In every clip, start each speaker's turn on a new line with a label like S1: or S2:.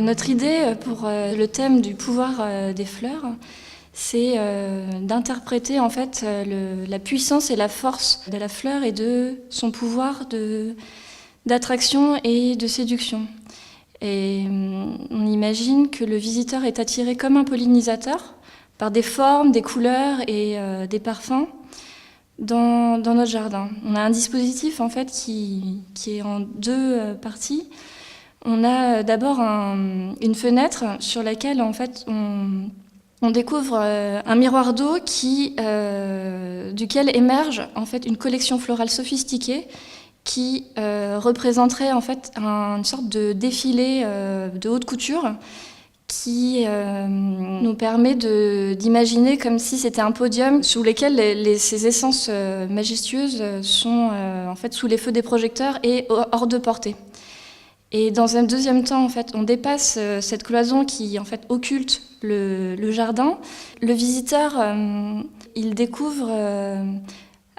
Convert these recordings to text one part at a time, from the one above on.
S1: Notre idée pour le thème du pouvoir des fleurs, c'est d'interpréter en fait la puissance et la force de la fleur et de son pouvoir d'attraction et de séduction. Et on imagine que le visiteur est attiré comme un pollinisateur par des formes, des couleurs et des parfums dans notre jardin. On a un dispositif en fait qui est en deux parties. On a d'abord une fenêtre sur laquelle en fait on découvre un miroir d'eau duquel émerge en fait une collection florale sophistiquée qui représenterait en fait une sorte de défilé de haute couture qui nous permet d'imaginer comme si c'était un podium sous lequel ces essences majestueuses sont en fait sous les feux des projecteurs et hors de portée. Et dans un deuxième temps, en fait, on dépasse cette cloison qui en fait occulte le jardin. Le visiteur, il découvre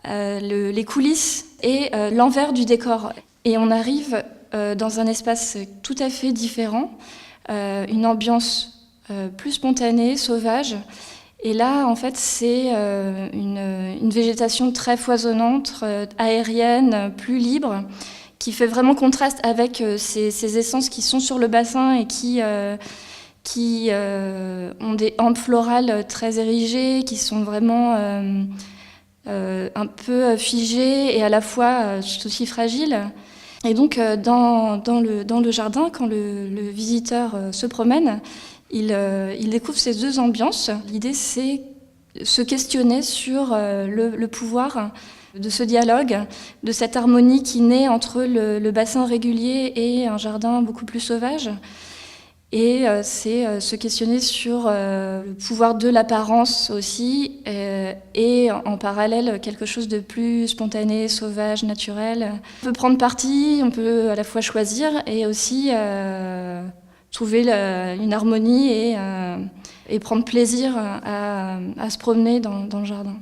S1: les coulisses et l'envers du décor. Et on arrive dans un espace tout à fait différent, une ambiance plus spontanée, sauvage. Et là, en fait, c'est une végétation très foisonnante, aérienne, plus libre, qui fait vraiment contraste avec ces essences qui sont sur le bassin et qui ont des hampes florales très érigées, qui sont vraiment un peu figées et à la fois aussi fragiles. Et donc, dans le jardin, quand le visiteur se promène, il découvre ces deux ambiances. L'idée, c'est se questionner sur le pouvoir de ce dialogue, de cette harmonie qui naît entre le bassin régulier et un jardin beaucoup plus sauvage. Et c'est se questionner sur le pouvoir de l'apparence aussi, et en parallèle quelque chose de plus spontané, sauvage, naturel. On peut prendre parti, on peut à la fois choisir et aussi trouver une harmonie et prendre plaisir à se promener dans le jardin.